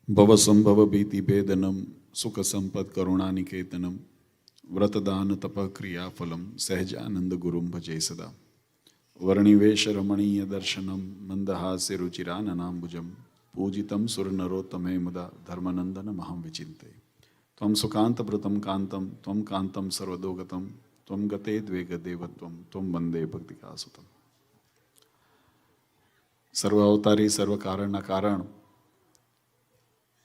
ભવસંભવ ભીતિભેદનમ સુખ સંપદ કરુણાનિકેતનમ વ્રતદાન તપક્રિયાફલમ સહજાનંદ ગુરુમ ભજે સદા વર્ણિવેશ રમણીય દર્શનમ મંદહાસ્ય રુચિરાનનાંબુજમ પૂજિતમ સુરનરોત્તમે મુદા ધર્મનંદન મહં વિચિંતે ત્વમ સુકાંતભૃતમ કાંતમ ત્વમ કાંતમ સર્વદોગતમ ત્વમ ગતે દ્વેગદેવત્વમ ત્વમ વંદે ભક્તિકાસુતમ. સર્વ અવતારી સર્વ કારણના કારણ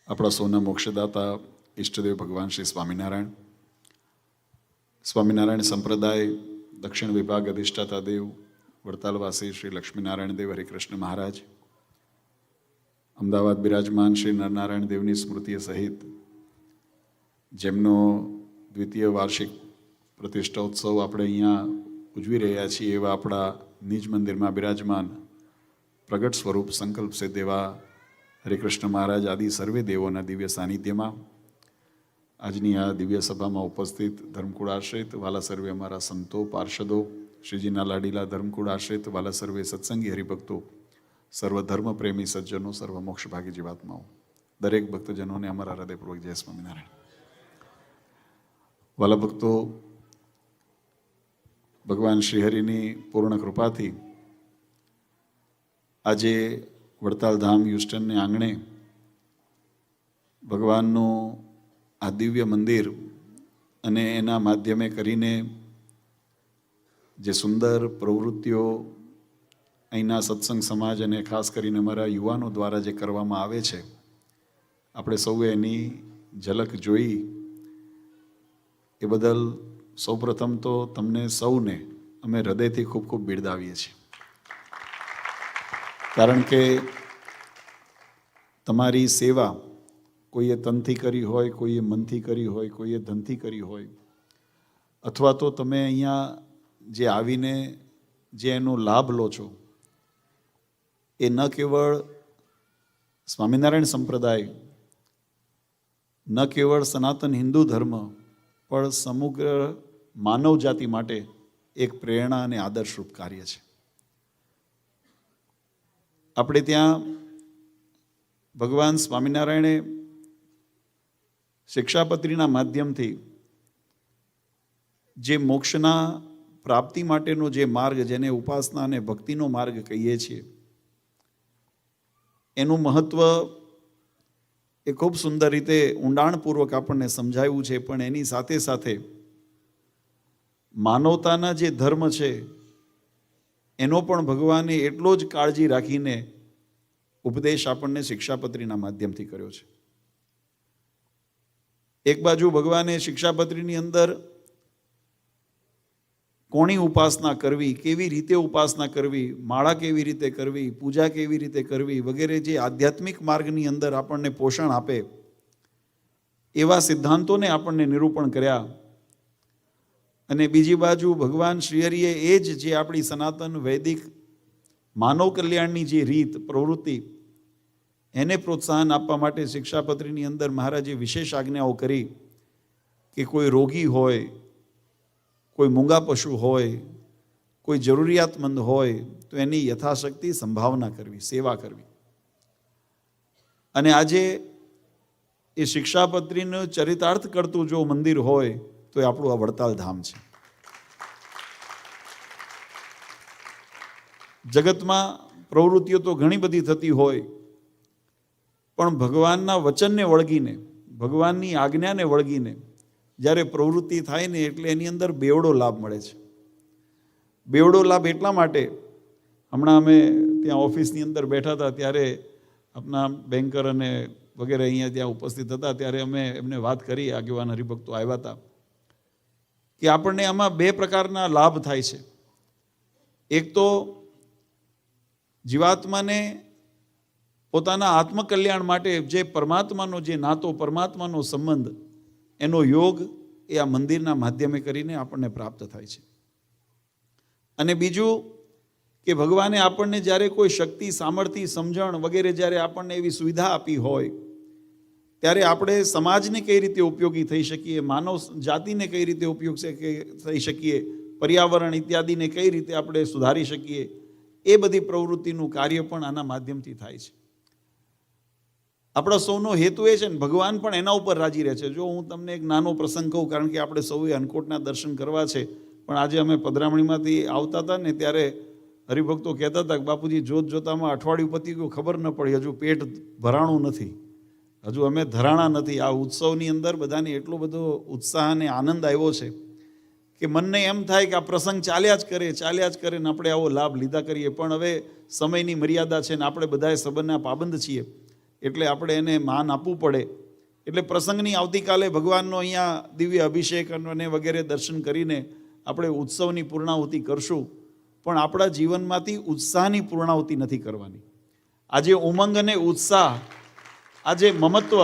આપણા સૌના મોક્ષદાતા ઈષ્ટદેવ ભગવાન શ્રી સ્વામિનારાયણ, સ્વામિનારાયણ સંપ્રદાય દક્ષિણ વિભાગ અધિષ્ઠાતા દેવ વડતાલવાસી શ્રી લક્ષ્મીનારાયણ દેવ હરિકૃષ્ણ મહારાજ, અમદાવાદ બિરાજમાન શ્રી નરનારાયણ દેવની સ્મૃતિએ સહિત જેમનો દ્વિતીય વાર્ષિક પ્રતિષ્ઠોત્સવ આપણે અહીંયા ઉજવી રહ્યા છીએ એવા આપણા નિજ મંદિરમાં બિરાજમાન પ્રગટ સ્વરૂપ સંકલ્પ સિદ્ધ દેવા હરિકૃષ્ણ મહારાજ આદિ સર્વે દેવોના દિવ્ય સાનિધ્યમાં આજની આ દિવ્ય સભામાં ઉપસ્થિત ધર્મકુળ આશ્રિત વાલા સર્વે અમારા સંતો પાર્ષદો, શ્રીજીના લાડીલા ધર્મકુળ આશ્રિત વાલા સર્વે સત્સંગી હરિભક્તો, સર્વ ધર્મ પ્રેમી સજ્જનો, સર્વ મોક્ષભાગી જીવાત્માઓ, દરેક ભક્તજનોને અમારા હૃદયપૂર્વક જય સ્વામિનારાયણ. વાલા ભક્તો, ભગવાન શ્રીહરિની પૂર્ણ કૃપાથી આજે વડતાલ ધામ હ્યુસ્ટનને આંગણે ભગવાનનું આ દિવ્ય મંદિર અને એના માધ્યમે કરીને જે સુંદર પ્રવૃત્તિઓ અહીંના સત્સંગ સમાજ અને ખાસ કરીને અમારા યુવાનો દ્વારા જે કરવામાં આવે છે, આપણે સૌએ એની ઝલક જોઈ એ બદલ સૌપ્રથમ તો તમને સૌને અમે હૃદયથી ખૂબ ખૂબ બિરદાવીએ છીએ. કારણ કે તમારી સેવા કોઈએ તનથી કરી હોય, કોઈએ મનથી કરી હોય, કોઈએ ધનથી કરી હોય, અથવા તો તમે અહીંયા જે આવીને જે એનો લાભ લો છો એ ન કેવળ સ્વામિનારાયણ સંપ્રદાય, ન કેવળ સનાતન હિન્દુ ધર્મ, પણ સમગ્ર માનવ જાતિ માટે એક પ્રેરણા અને આદર્શરૂપ કાર્ય છે. આપણે ત્યાં ભગવાન સ્વામિનારાયણે શિક્ષાપત્રીના માધ્યમથી જે મોક્ષના પ્રાપ્તિ માટેનો જે માર્ગ, જેને ઉપાસના અને ભક્તિનો માર્ગ કહીએ છીએ, એનું મહત્ત્વ એ ખૂબ સુંદર રીતે ઊંડાણપૂર્વક આપણને સમજાવ્યું છે. પણ એની સાથે સાથે માનવતાના જે ધર્મ છે એનો પણ ભગવાને એટલો જ કાળજી રાખીને ઉપદેશ આપણને શિક્ષાપત્રીના માધ્યમથી કર્યો છે. એક બાજુ ભગવાને શિક્ષાપત્રીની અંદર કોની ઉપાસના કરવી, કેવી રીતે ઉપાસના કરવી, માળા કેવી રીતે કરવી, પૂજા કેવી રીતે કરવી વગેરે જે આધ્યાત્મિક માર્ગની અંદર આપણને પોષણ આપે એવા સિદ્ધાંતોને આપણને નિરૂપણ કર્યા. અને બીજી બાજુ ભગવાન શ્રીહરિએ એ જ જે આપણી સનાતન વૈદિક માનવ કલ્યાણની જે રીત પ્રવૃત્તિ એને પ્રોત્સાહન આપવા માટે શિક્ષાપત્રીની અંદર મહારાજે વિશેષ આજ્ઞાઓ કરી કે કોઈ રોગી હોય, કોઈ મૂંગા પશુ હોય, કોઈ જરૂરિયાતમંદ હોય તો એની યથાશક્તિ સંભાવના કરવી, સેવા કરવી. અને આજે એ શિક્ષાપત્રીનું ચરિતાર્થ કરતું જો મંદિર હોય તો એ આપણું આ વડતાલ ધામ છે. જગતમાં પ્રવૃત્તિઓ તો ઘણી બધી થતી હોય, પણ ભગવાનના વચનને વળગીને, ભગવાનની આજ્ઞાને વળગીને જ્યારે પ્રવૃત્તિ થાય ને એટલે એની અંદર બેવડો લાભ મળે છે. બેવડો લાભ એટલા માટે, હમણાં અમે ત્યાં ઓફિસની અંદર બેઠા હતા ત્યારે આપણા બેન્કર અને વગેરે અહીંયા ત્યાં ઉપસ્થિત હતા ત્યારે અમે એમને વાત કરી, આગેવાન હરિભક્તો આવ્યા હતા કે આપણને આમાં બે પ્રકારના લાભ થાય છે. એક તો જીવાત્માને પોતાના આત્મકલ્યાણ માટે જે પરમાત્માનો જે નાતો, પરમાત્માનો સંબંધ, એનો યોગ એ આ મંદિરના માધ્યમે કરીને આપણને પ્રાપ્ત થાય છે. અને બીજું કે ભગવાને આપણને જ્યારે કોઈ શક્તિ, સામર્થ્ય, સમજણ વગેરે જ્યારે આપણને એવી સુવિધા આપી હોય ત્યારે આપણે સમાજને કઈ રીતે ઉપયોગી થઈ શકીએ, માનવ જાતિને કઈ રીતે ઉપયોગ થઈ શકીએ, પર્યાવરણ ઇત્યાદિને કઈ રીતે આપણે સુધારી શકીએ, એ બધી પ્રવૃત્તિનું કાર્ય પણ આના માધ્યમથી થાય છે. આપણો સૌનો હેતુ એ છે ને, ભગવાન પણ એના ઉપર રાજી રહે છે. જો હું તમને એક નાનો પ્રસંગ કહું, કારણ કે આપણે સૌએ અન્નકોટના દર્શન કરવા છે, પણ આજે અમે પધરામણીમાંથી આવતા હતા ને ત્યારે હરિભક્તો કહેતા હતા કે બાપુજી જોત જોતામાં અઠવાડિયું પતી ગયું, ખબર ન પડી, હજુ પેટ ભરાણું નથી, હજુ અમે ધરાણા નથી. આ ઉત્સવની અંદર બધાને એટલો બધો ઉત્સાહ અને આનંદ આવ્યો છે કે મનને એમ થાય કે આ પ્રસંગ ચાલ્યા જ કરે ને આપણે આવો લાભ લીધા કરીએ. પણ હવે સમયની મર્યાદા છે ને આપણે બધાએ સંબંધના પાબંદ છીએ, એટલે આપણે એને માન આપવું પડે. એટલે પ્રસંગની આવતીકાલે ભગવાનનો અહીંયા દિવ્ય અભિષેક અને વગેરે દર્શન કરીને આપણે ઉત્સવની પૂર્ણાહુતિ કરશું. પણ આપણા જીવનમાંથી ઉત્સાહની પૂર્ણાહુતિ નથી કરવાની. આજે ઉમંગ અને ઉત્સાહ, આજે મમત્વ,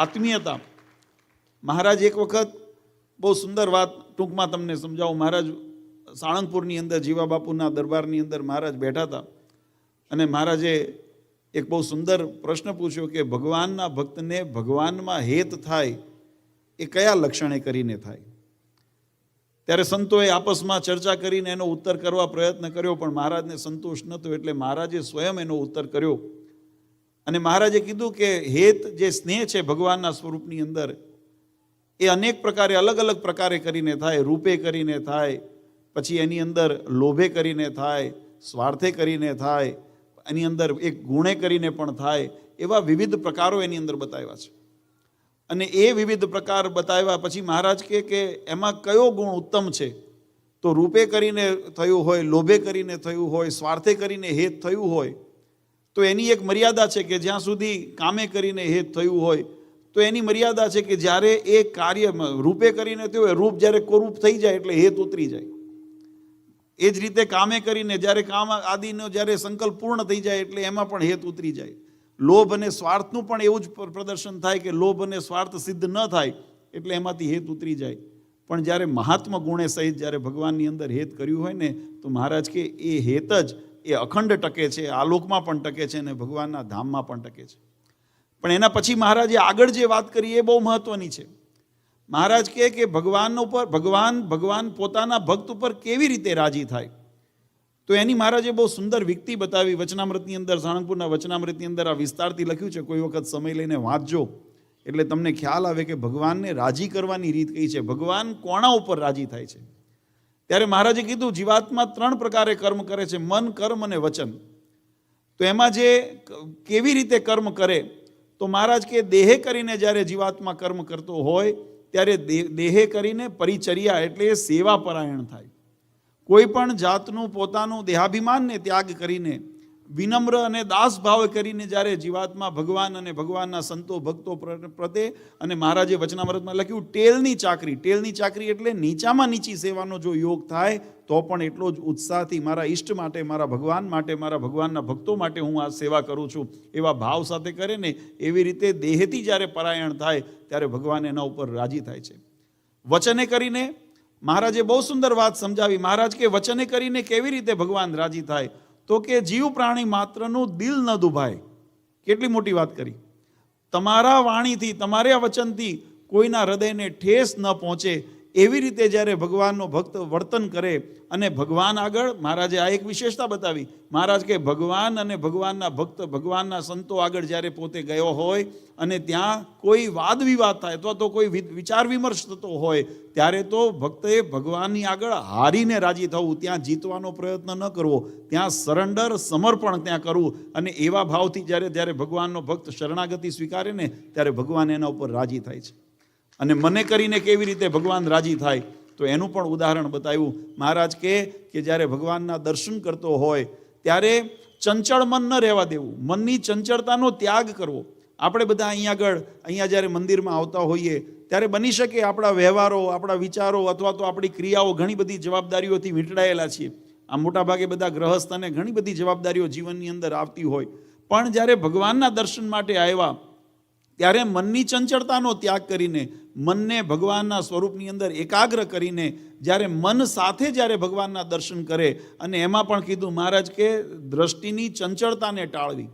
આત્મીયતા. મહારાજ એક વખત બહુ સુંદર વાત ટૂંકમાં તમને સમજાવું. મહારાજ સાળંગપુરની અંદર જીવા બાપુના દરબારની અંદર મહારાજ બેઠા હતા અને મહારાજે એક બહુ સુંદર પ્રશ્ન પૂછ્યો કે ભગવાનના ભક્તને ભગવાનમાં હેત થાય એ કયા લક્ષણે કરીને થાય? ત્યારે સંતોએ આપસમાં ચર્ચા કરીને એનો ઉત્તર કરવા પ્રયત્ન કર્યો, પણ મહારાજને સંતોષ નહોતો, એટલે મહારાજે સ્વયં એનો ઉત્તર કર્યો. અને મહારાજે કીધું કે હેત જે સ્નેહ છે ભગવાનના સ્વરૂપની અંદર, એ અનેક પ્રકારે અલગ અલગ પ્રકારે કરીને થાય. રૂપે કરીને થાય, પછી એની અંદર લોભે કરીને થાય, સ્વાર્થે કરીને થાય, એની અંદર એક ગુણે કરીને પણ થાય. એવા વિવિધ પ્રકારો એની અંદર બતાવ્યા છે. અને એ વિવિધ પ્રકાર બતાવ્યા પછી મહારાજ કે એમાં કયો ગુણ ઉત્તમ છે? તો રૂપે કરીને થયું હોય, લોભે કરીને થયું હોય, સ્વાર્થે કરીને હેત થયું હોય, તો એની એક મર્યાદા છે કે જ્યાં સુધી કામે કરીને હેત થયું હોય તો એની મર્યાદા છે કે જ્યારે એ કાર્ય રૂપે કરીને થયું હોય, રૂપ જ્યારે કોરૂપ થઈ જાય એટલે હેત ઉતરી જાય. એ જ રીતે કામે કરીને જ્યારે કામ આદિનો જ્યારે સંકલ્પ પૂર્ણ થઈ જાય એટલે એમાં પણ હેત ઉતરી જાય. લોભ અને સ્વાર્થનું પણ એવું જ પ્રદર્શન થાય કે લોભ અને સ્વાર્થ સિદ્ધ ન થાય એટલે એમાંથી હેત ઉતરી જાય. પણ જ્યારે મહાત્મા ગુણે સહિત જ્યારે ભગવાનની અંદર હેત કર્યું હોય ને, તો મહારાજ કે એ હેત જ એ અખંડ ટકે છે, આલોકમાં પણ ટકે છે અને ભગવાનના ધામમાં પણ ટકે છે. પણ એના પછી મહારાજે આગળ જે વાત કરી એ બહુ મહત્વની છે. મહારાજ કે ભગવાન ઉપર ભગવાન પોતાના ભક્ત ઉપર કેવી રીતે રાજી થાય? તો એની મહારાજે બહુ સુંદર વિકતિ બતાવી. વચનામૃતની અંદર, સાળંગપુરના વચનામૃતની અંદર આ વિસ્તારથી લખ્યું છે. કોઈ વખત સમય લઈને વાંચજો એટલે તમને ખ્યાલ આવે કે ભગવાનને રાજી કરવાની રીત કઈ છે, ભગવાન કોણા ઉપર રાજી થાય છે. ત્યારે મહારાજે કીધું જીવાત્મા 3 પ્રકારે કર્મ કરે છે, મન, કર્મ અને વચન. તો એમાં જે કેવી રીતે કર્મ કરે, તો મહારાજ કે દેહે કરીને જ્યારે જીવાત્મા કર્મ કરતો હોય ત્યારે દેહે કરીને પરિચર્યા એટલે સેવા પરાયણ થાય. કોઈ પણ જાતનું પોતાનું દેહાભિમાનને ત્યાગ કરીને વિનમ્ર અને દાસ ભાવ કરીને જ્યારે જીવાત્મા ભગવાન અને ભગવાનના સંતો ભક્તો પ્રત્યે, અને મહારાજે વચનામૃતમાં લખ્યું ટેલની ચાકરી એટલે નીચામાં નીચી સેવાનો જો યોગ થાય તો પણ એટલો જ ઉત્સાહથી મારા ઈષ્ટ માટે, મારા ભગવાન માટે, મારા ભગવાનના ભક્તો માટે હું આ સેવા કરું છું એવા ભાવ સાથે કરે ને, એવી રીતે દેહથી જ્યારે પરાયણ થાય ત્યારે ભગવાન એના ઉપર રાજી થાય છે. વચને કરીને મહારાજે બહુ સુંદર વાત સમજાવી. મહારાજ કે વચને કરીને કેવી રીતે ભગવાન રાજી થાય? તો કે જીવ પ્રાણી માત્રનું દિલ ન દુભાય. કેટલી મોટી વાત કરી. તમારા વાણીથી, તમારા વચનથી કોઈના હૃદયને ઠેસ ન પહોંચે એવી રીતે જ્યારે ભગવાનનો ભક્ત વર્તન કરે. અને ભગવાન આગળ મહારાજે આ એક વિશેષતા બતાવી. મહારાજ કે ભગવાન અને ભગવાનના ભક્ત, ભગવાનના સંતો આગળ જ્યારે પોતે ગયો હોય અને ત્યાં કોઈ વાદ વિવાદ થાય અથવા તો કોઈ વિચાર વિમર્શ થતો હોય ત્યારે તો ભક્તએ ભગવાનની આગળ હારીને રાજી થવું, ત્યાં જીતવાનો પ્રયત્ન ન કરવો, ત્યાં સરેન્ડર, સમર્પણ ત્યાં કરવું. અને એવા ભાવથી જ્યારે ભગવાનનો ભક્ત શરણાગતિ સ્વીકારે ને ત્યારે ભગવાન એના ઉપર રાજી થાય છે. અને મને કરીને કેવી રીતે ભગવાન રાજી થાય, તો એનું પણ ઉદાહરણ બતાવ્યું. મહારાજ કે જ્યારે ભગવાનના દર્શન કરતો હોય ત્યારે ચંચળ મન ન રહેવા દેવું, મનની ચંચળતાનો ત્યાગ કરવો. આપણે બધા અહીંયા જ્યારે મંદિરમાં આવતા હોઈએ ત્યારે બની શકે આપણા વ્યવહારો, આપણા વિચારો અથવા તો આપણી ક્રિયાઓ ઘણી બધી જવાબદારીઓથી વીંટળાયેલા છીએ. આ મોટાભાગે બધા ગ્રહસ્થ અને ઘણી બધી જવાબદારીઓ જીવનની અંદર આવતી હોય. પણ જ્યારે ભગવાનના દર્શન માટે આવ્યા ત્યારે મનની ચંચળતાનો ત્યાગ કરીને, મનને ભગવાનના સ્વરૂપની અંદર એકાગ્ર કરીને જ્યારે મન સાથે જ્યારે ભગવાનના દર્શન કરે, અને એમાં પણ કીધું મહારાજ કે દ્રષ્ટિની ચંચળતાને ટાળવી.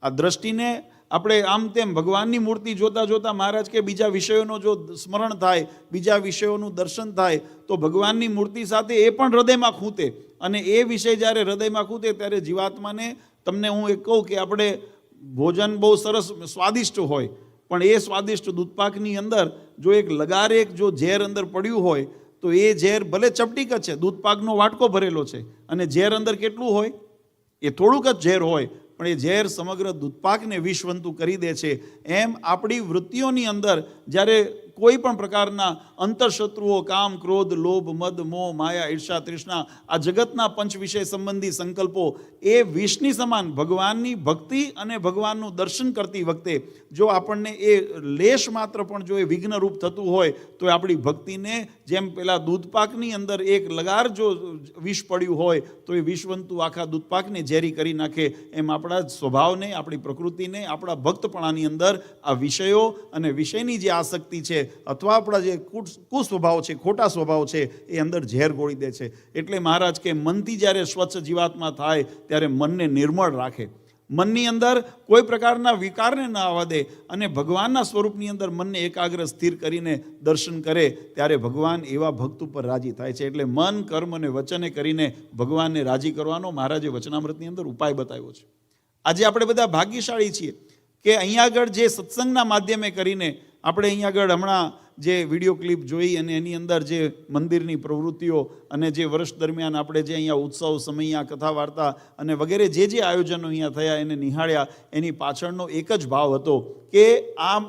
આ દ્રષ્ટિને આપણે આમ તેમ ભગવાનની મૂર્તિ જોતા જોતા મહારાજ કે બીજા વિષયોનો જો સ્મરણ થાય, બીજા વિષયોનું દર્શન થાય તો ભગવાનની મૂર્તિ સાથે એ પણ હૃદયમાં ખૂંતે. અને એ વિષય જ્યારે હૃદયમાં ખૂંતે ત્યારે જીવાત્માને, તમને હું એક કહું કે આપણે ભોજન બહુ સરસ સ્વાદિષ્ટ હોય, પણ એ સ્વાદિષ્ટ દૂધપાકની અંદર જો એક લગારેક જો ઝેર અંદર પડ્યું હોય તો એ ઝેર ભલે ચપટીક જ છે, દૂધપાકનો વાટકો ભરેલો છે, અને ઝેર અંદર કેટલું હોય? એ થોડુંક જ ઝેર હોય, પણ એ ઝેર સમગ્ર દૂધપાકને વિષવંતુ કરી દે છે. એમ આપણી વૃત્તિઓની અંદર જ્યારે કોઈ પણ પ્રકારના અંતરશત્રુઓ, કામ, ક્રોધ, લોભ, મદ, મોહ, માયા, ઈર્ષા, તૃષ્ણા, આ જગતના પંચ વિષય સંબંધી સંકલ્પો એ વિષની સમાન ભગવાનની ભક્તિ અને ભગવાનનું દર્શન કરતી વખતે જો આપણને એ લેશ માત્ર પણ જો એ વિઘ્નરૂપ થતું હોય તો આપણી ભક્તિને, જેમ પેલા દૂધપાકની અંદર એક લગાર જો વિષ પડ્યું હોય તો એ વિષવંતુ આખા દૂધપાકને ઝેરી કરી નાખે, એમ આપણા સ્વભાવને, આપણી પ્રકૃતિને, આપણા ભક્તપણાની અંદર આ વિષયો અને વિષયની જે આસક્તિ છે અથવા આપણા જે કુસ્વભાવ છે, ખોટા સ્વભાવ છે, એ અંદર ઝેર ગોળી દે છે. એટલે મહારાજ કે મનથી જ્યારે સ્વચ્છ જીવાત્મા થાય ત્યારે મનને નિર્મળ રાખે, મનની અંદર કોઈ પ્રકારના વિકારને ન આવવા દે અને ભગવાનના સ્વરૂપની અંદર મનને એકાગ્ર સ્થિર કરીને દર્શન કરે ત્યારે ભગવાન એવા ભક્ત ઉપર રાજી થાય છે. એટલે મન, કર્મ અને વચને કરીને ભગવાનને રાજી કરવાનો મહારાજે વચનામૃતની અંદર ઉપાય બતાવ્યો છે. આજે આપણે બધા ભાગ્યશાળી છીએ કે અહીંયા આગળ જે સત્સંગના માધ્યમે કરીને આપણે અહીંયા આગળ હમણાં જે વિડીયો ક્લિપ જોઈ અને એની અંદર જે મંદિરની પ્રવૃત્તિઓ અને જે વર્ષ દરમિયાન આપણે જે અહીંયા ઉત્સવ, સમૈયા, કથા વાર્તા અને વગેરે જે આયોજનો અહીંયા થયા એને નિહાળ્યા, એની પાછળનો એક જ ભાવ હતો કે આ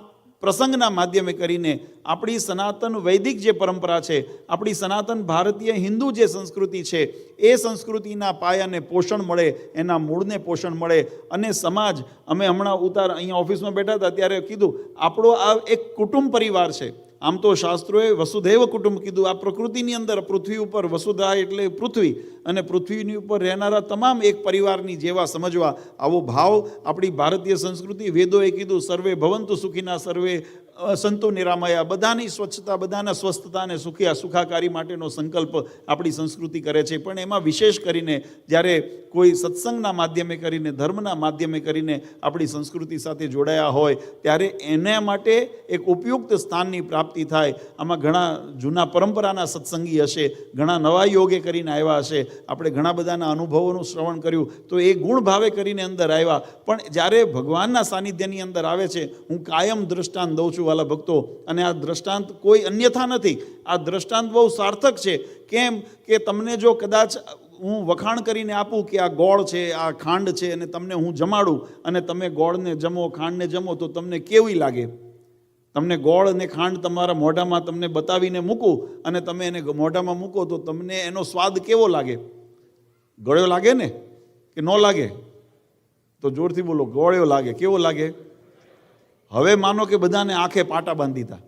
પ્રસંગના માધ્યમે કરીને આપણી સનાતન વૈદિક જે પરંપરા છે, આપણી સનાતન ભારતીય હિન્દુ જે સંસ્કૃતિ છે, એ સંસ્કૃતિના પાયાને પોષણ મળે, એના મૂળને પોષણ મળે. અને સમાજ, અમે હમણાં અહીંયા ઓફિસમાં બેઠા હતા ત્યારે કીધું આપણો આ એક કુટુંબ પરિવાર છે. આમ તો શાસ્ત્રોએ વસુધૈવ કુટુંબ કીધું. આ પ્રકૃતિની અંદર પૃથ્વી ઉપર વસુધા એટલે પૃથ્વી, અને પૃથ્વીની ઉપર રહેનારા તમામ એક પરિવારની જેવા સમજવા, આવો ભાવ આપણી ભારતીય સંસ્કૃતિ, વેદોએ કીધું સર્વે ભવંતુ સુખીના, સર્વે સંતો નિરામયા, બધાની સ્વચ્છતા, બધાના સ્વસ્થતા અને સુખાકારી માટેનો સંકલ્પ આપણી સંસ્કૃતિ કરે છે. પણ એમાં વિશેષ કરીને જ્યારે કોઈ સત્સંગના માધ્યમે કરીને, ધર્મના માધ્યમે કરીને આપણી સંસ્કૃતિ સાથે જોડાયા હોય ત્યારે એના માટે એક ઉપયુક્ત સ્થાનની પ્રાપ્તિ થાય. આમાં ઘણા જૂના પરંપરાના સત્સંગી હશે, ઘણા નવા યોગે કરીને આવ્યા હશે, આપણે ઘણા બધાના અનુભવોનું શ્રવણ કર્યું તો એ ગુણ ભાવે કરીને અંદર આવ્યા. પણ જ્યારે ભગવાનના સાનિધ્યની અંદર આવે છે, હું કાયમ દ્રષ્ટાંત દઉં છું વાલા ભક્તો, અને આ દ્રષ્ટાંત કોઈ અન્યથા નથી, આ દ્રષ્ટાંત બહુ સાર્થક છે. કેમ કે તમને જો કદાચ હું વખાણ કરીને આપું કે આ ગોળ છે, આ ખાંડ છે, અને તમને હું જમાડું અને તમે ગોળને જમો, ખાંડને જમો, તો તમને કેવી લાગે? તમને ગોળ અને ખાંડ તમારા મોઢામાં તમને બતાવીને મૂકું અને તમે એને મોઢામાં મૂકો તો તમને એનો સ્વાદ કેવો લાગે? ગળ્યો લાગે ને કે ન લાગે? તો જોરથી બોલો, ગળ્યો લાગે. કેવો લાગે? હવે માનો કે બધાને આંખે પાટા બાંધી હતા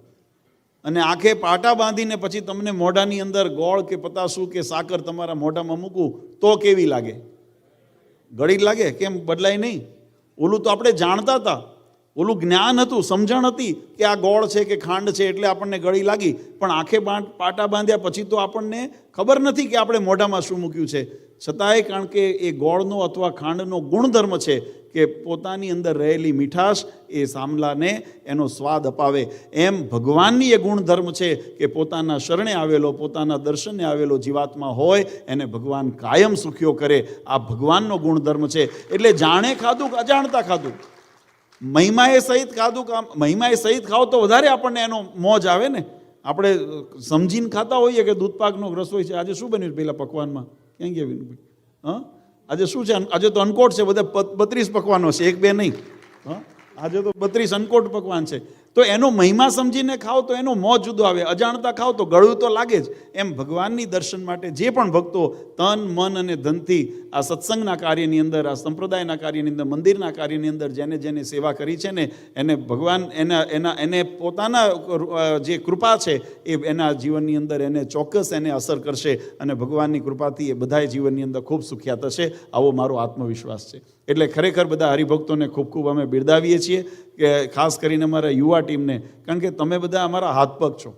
અને આંખે પાટા બાંધીને પછી તમને મોઢાની અંદર ગોળ કે પતાસું કે સાકર તમારા મોઢામાં મૂકું તો કેવી લાગે? ગળી લાગે. કેમ બદલાય નહીં? ઓલું તો આપણે જાણતા હતા, ઓલું જ્ઞાન હતું, સમજણ હતી કે આ ગોળ છે કે ખાંડ છે એટલે આપણને ગળી લાગી. પણ આંખે પાટા બાંધ્યા પછી તો આપણને ખબર નથી કે આપણે મોઢામાં શું મૂક્યું છે. છતાંય કારણ કે એ ગોળનો અથવા ખાંડનો ગુણધર્મ છે કે પોતાની અંદર રહેલી મીઠાશ એ સામલાને એનો સ્વાદ અપાવે. એમ ભગવાનની એ ગુણધર્મ છે કે પોતાના શરણે આવેલો, પોતાના દર્શને આવેલો જીવાત્મા હોય એને ભગવાન કાયમ સુખ્યો કરે. આ ભગવાનનો ગુણધર્મ છે. એટલે જાણે ખાધું કે અજાણતા ખાધું, મહિમાએ સહિત ખાધું, મહિમાએ સહિત ખાવ તો વધારે આપણને એનો મોજ આવે ને. આપણે સમજીને ખાતા હોઈએ કે દૂધપાકનો રસોઈ છે, આજે શું બન્યું પહેલાં પકવાનમાં? ક્યાં ગયા વિનુભાઈ? હા, આજે શું છે? આજે તો અનકોટ છે, બધા 32 પકવાનો છે, એક બે નહીં. હા, આજે તો 32 અનકોટ પકવાન છે. તો એનો મહિમા સમજીને ખાઓ તો એનો મોજ જુદો આવે, અજાણતા ખાઓ તો ગળું તો લાગે જ. એમ ભગવાનની દર્શન માટે જે પણ ભક્તો તન, મન અને ધનથી આ સત્સંગના કાર્યની અંદર, આ સંપ્રદાયના કાર્યની અંદર, મંદિરના કાર્યની અંદર જેને જેને સેવા કરી છે ને એને ભગવાન એને પોતાના જે કૃપા છે એ એના જીવનની અંદર એને ચોક્કસ એને અસર કરશે અને ભગવાનની કૃપાથી એ બધાય જીવનની અંદર ખૂબ સુખ્યાત થશે. આવો મારો આત્મવિશ્વાસ છે. એટલે ખરેખર બધા હરિભક્તોને ખૂબ ખૂબ અમે બિરદાવીએ છીએ, કે ખાસ કરીને અમારા યુવા ટીમને, કારણ કે તમે બધા અમારા હાથપગ છો.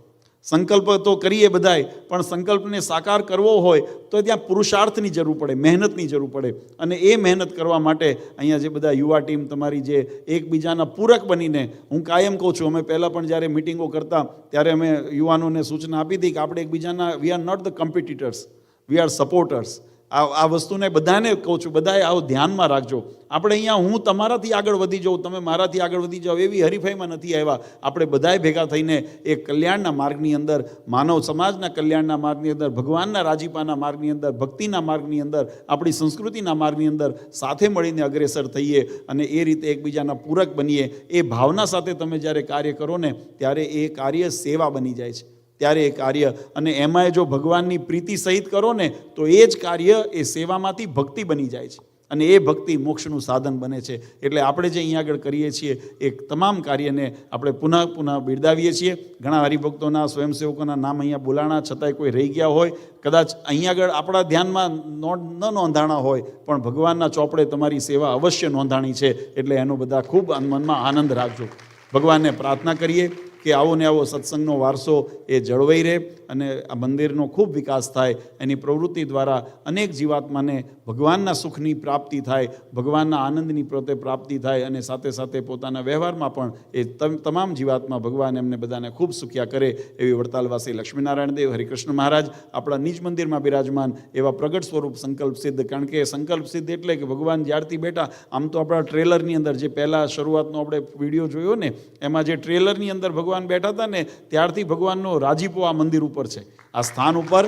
સંકલ્પ તો કરીએ બધાય, પણ સંકલ્પને સાકાર કરવો હોય તો ત્યાં પુરુષાર્થની જરૂર પડે, મહેનતની જરૂર પડે. અને એ મહેનત કરવા માટે અહીંયા જે બધા યુવા ટીમ તમારી જે એકબીજાના પૂરક બનીને, હું કાયમ કહું છું, અમે પહેલાં પણ જ્યારે મિટિંગો કરતા ત્યારે અમે યુવાનોને સૂચના આપી હતી કે આપણે એકબીજાના, we are not the competitors, we are supporters. આ વસ્તુને બધાને કહું છું, બધાએ આવું ધ્યાનમાં રાખજો. આપણે અહીંયા હું તમારાથી આગળ વધી જાઉં, તમે મારાથી આગળ વધી જાઓ એવી હરીફાઈમાં નથી આવ્યા. આપણે બધાએ ભેગા થઈને એક કલ્યાણના માર્ગની અંદર, માનવ સમાજના કલ્યાણના માર્ગની અંદર, ભગવાનના રાજીપાના માર્ગની અંદર, ભક્તિના માર્ગની અંદર, આપણી સંસ્કૃતિના માર્ગની અંદર સાથે મળીને અગ્રેસર થઈએ અને એ રીતે એકબીજાના પૂરક બનીએ. એ ભાવના સાથે તમે જ્યારે કાર્ય કરો ને ત્યારે એ કાર્ય સેવા બની જાય છે. ત્યારે એ કાર્ય, અને એમાંય જો ભગવાનની પ્રીતિ સહિત કરો ને તો એ જ કાર્ય એ સેવામાંથી ભક્તિ બની જાય છે અને એ ભક્તિ મોક્ષનું સાધન બને છે. એટલે આપણે જે અહીંયા આગળ કરીએ છીએ એ તમામ કાર્યને આપણે પુનઃ બિરદાવીએ છીએ. ઘણા હરિભક્તોના, સ્વયંસેવકોના નામ અહીંયા બોલાણા, છતાંય કોઈ રહી ગયા હોય, કદાચ અહીંયા આગળ આપણા ધ્યાનમાં ન નોંધાણા હોય, પણ ભગવાનના ચોપડે તમારી સેવા અવશ્ય નોંધાણી છે. એટલે એનો બધા ખૂબ મનમાં આનંદ રાખજો. ભગવાનને પ્રાર્થના કરીએ કે આવો ને આવો સત્સંગનો વારસો એ જળવાઈ રહે અને આ મંદિરનો ખૂબ વિકાસ થાય. એની પ્રવૃત્તિ દ્વારા અનેક જીવાત્માને ભગવાનના સુખની પ્રાપ્તિ થાય, ભગવાનના આનંદની પોતે પ્રાપ્તિ થાય અને સાથે સાથે પોતાના વ્યવહારમાં પણ એ તમામ જીવાત્મા ભગવાન એમને બધાને ખૂબ સુખ્યા કરે એવી વડતાલવાસી લક્ષ્મીનારાયણ દેવ હરિકૃષ્ણ મહારાજ આપણા નિજ મંદિરમાં બિરાજમાન એવા પ્રગટ સ્વરૂપ સંકલ્પ સિદ્ધ. કારણ કે સંકલ્પ સિદ્ધ એટલે કે ભગવાન જ્યારથી બેઠા, આમ તો આપણા ટ્રેલરની અંદર જે પહેલાં શરૂઆતનો આપણે વિડીયો જોયો ને, એમાં જે ટ્રેલરની અંદર ભગવાન બેઠા હતા ને ત્યારથી ભગવાનનો રાજીપો આ મંદિર ઉપર છે, આ સ્થાન ઉપર.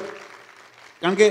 કારણ કે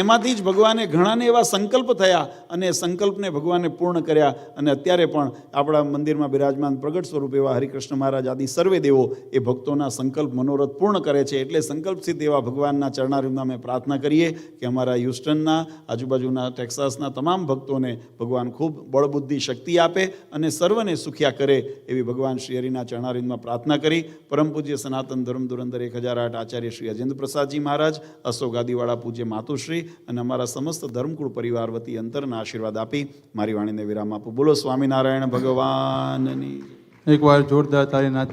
એમાંથી જ ભગવાને ઘણાને એવા સંકલ્પ થયા અને સંકલ્પને ભગવાને પૂર્ણ કર્યા. અને અત્યારે પણ આપણા મંદિરમાં બિરાજમાન પ્રગટ સ્વરૂપ એવા હરિકૃષ્ણ મહારાજ આદિ સર્વે દેવો એ ભક્તોના સંકલ્પ મનોરથ પૂર્ણ કરે છે. એટલે સંકલ્પ સિદ્ધ એવા ભગવાનના ચરણારવિંદમાં અમે પ્રાર્થના કરીએ કે અમારા હ્યુસ્ટનના, આજુબાજુના ટેક્સાસના તમામ ભક્તોને ભગવાન ખૂબ બળબુદ્ધિ શક્તિ આપે અને સર્વને સુખ્યા કરે એવી ભગવાન શ્રી હરિના ચરણારવિંદમાં પ્રાર્થના કરી. પરમ પૂજ્ય સનાતન ધર્મ ધુરંધર 1008 આચાર્ય શ્રી અજેન્દ્ર પ્રસાદજી મહારાજ, અશોક પૂજ્ય માતુશ્રી અને અમારા સમસ્ત ધર્મકુળ પરિવાર વતી અંતરના આશીર્વાદ આપી મારી વાણીને વિરામ આપું. બોલો સ્વામિનારાયણ ભગવાનની. એકવાર જોરદાર તાળીના